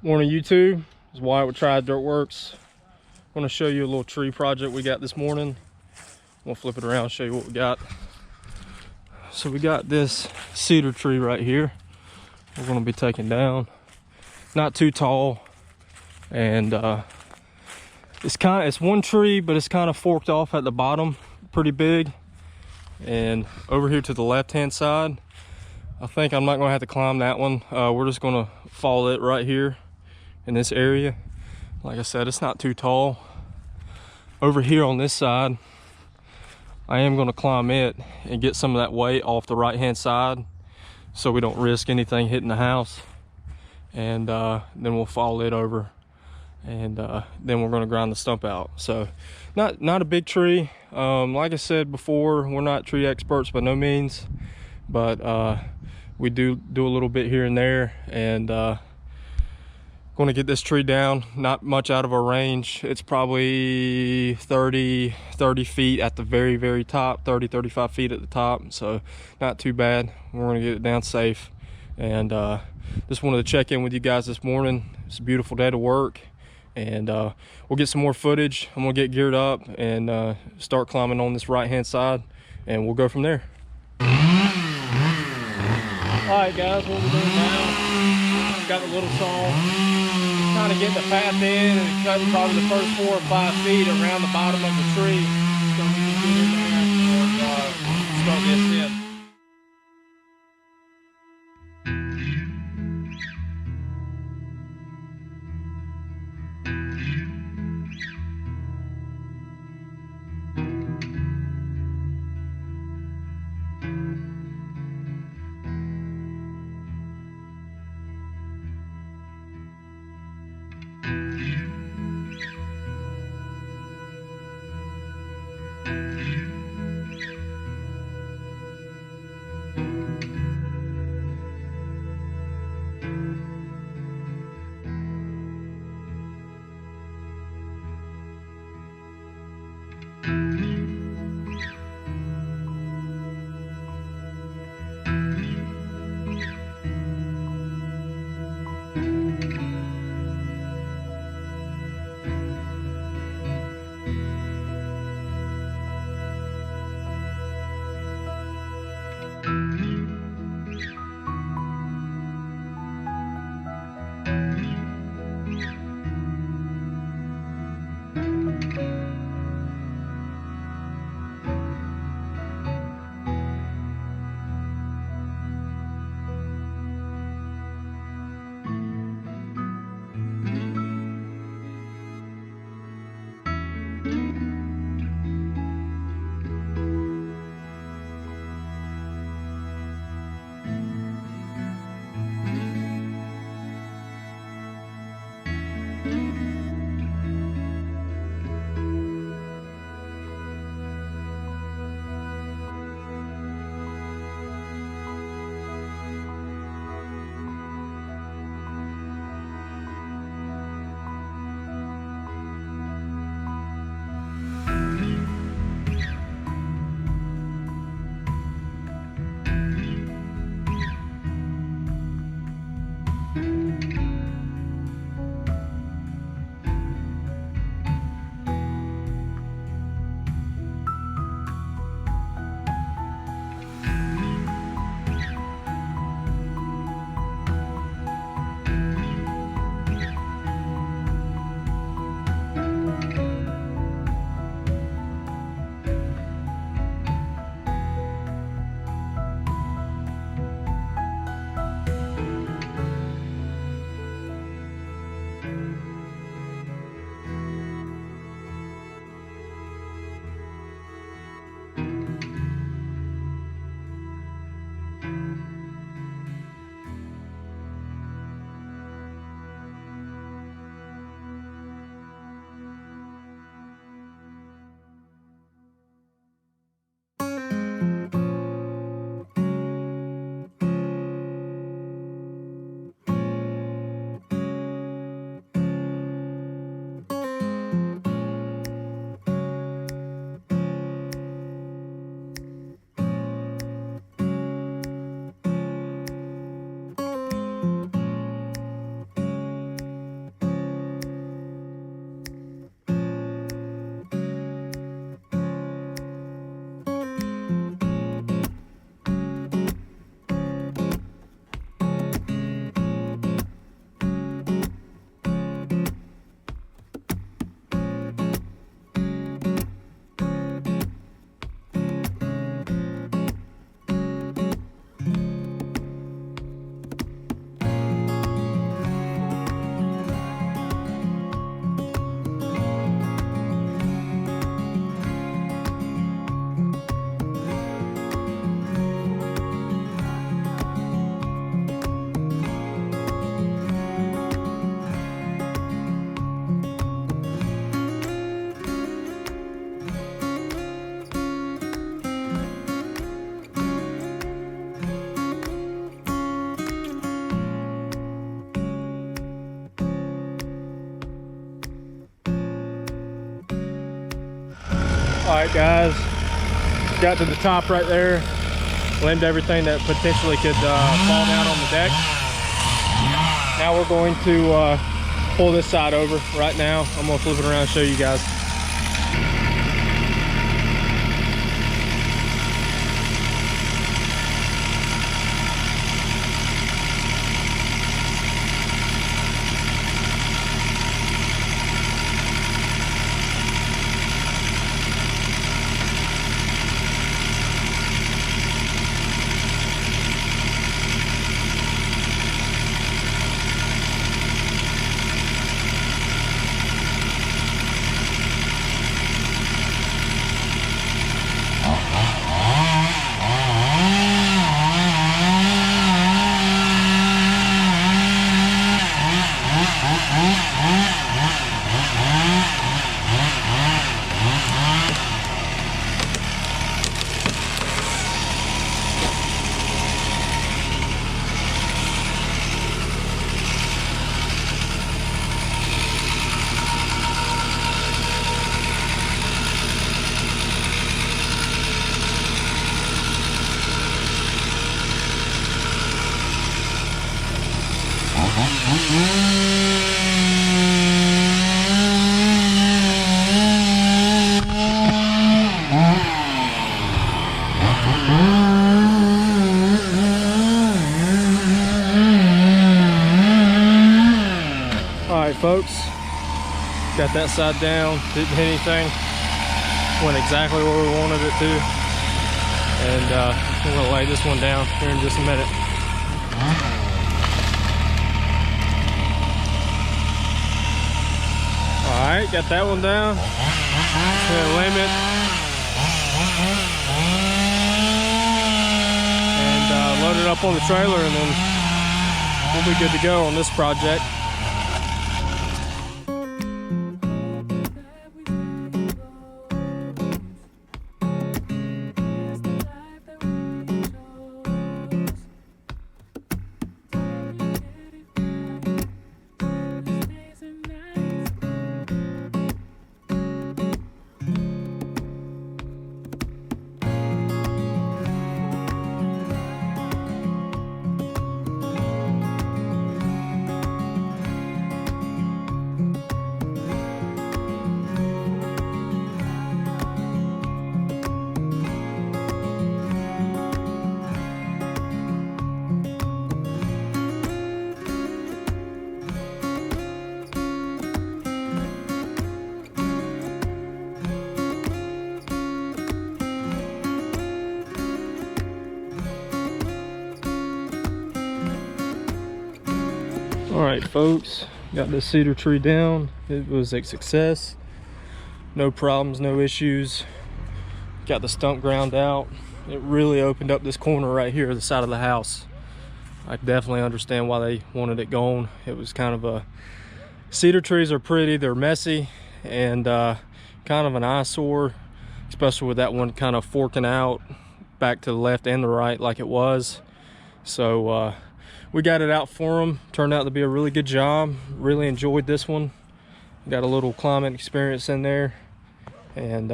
Morning YouTube, it's Wyatt with Triad Dirt Works. I'm going to show you a little tree project we got this morning. I'm going to flip it around and show you what we got. So we got this cedar tree right here we're going to be taking down. Not too tall, and it's one tree, but it's kind of forked off at the bottom, pretty big. And over here to the left hand side, I think I'm not going to have to climb that one. We're just going to follow it right here in this area. Like I said, it's not too tall. Over here on this side, I am going to climb it and get some of that weight off the right hand side so we don't risk anything hitting the house. And then we'll follow it over, and then we're going to grind the stump out. So not a big tree. Like I said before, we're not tree experts by no means, but we do a little bit here and there, and going to get this tree down. Not much out of our range. It's probably 30 feet at the very top, 35 feet at the top, so not too bad. We're going to get it down safe. And just wanted to check in with you guys this morning. It's a beautiful day to work, and we'll get some more footage. I'm gonna get geared up and start climbing on this right hand side, and we'll go from there. All right guys, what we're doing now, got the little saw, kind of getting the path in and cutting probably the first 4 or 5 feet around the bottom of the tree so we can get in there and start this in. Alright guys, got to the top right there, limbed everything that potentially could fall down on the deck. Now we're going to pull this side over right now. I'm going to flip it around and show you guys. Alright folks, got that side down, didn't hit anything, went exactly where we wanted it to, and we're going to lay this one down here in just a minute. Alright, got that one down, gonna limb it, and load it up on the trailer, and then we'll be good to go on this project. Alright folks, got this cedar tree down. It was a success. No problems, no issues. Got the stump ground out. It really opened up this corner right here, the side of the house. I definitely understand why they wanted it gone. It was kind of a... Cedar trees are pretty, they're messy, and kind of an eyesore, especially with that one kind of forking out back to the left and the right like it was. So we got it out for them. Turned out to be a really good job. Really enjoyed this one. Got a little climbing experience in there, and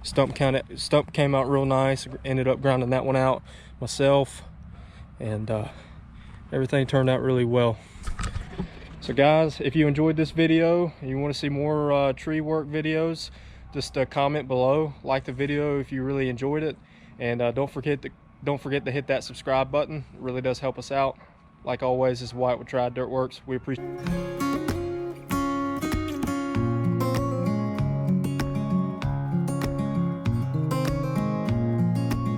stump came out real nice. Ended up grinding that one out myself, and everything turned out really well. So guys, if you enjoyed this video and you want to see more tree work videos, just comment below, like the video if you really enjoyed it, and don't forget to hit that subscribe button. It really does help us out. Like always, this is Wyatt with Triad Dirt Works. We appreciate it.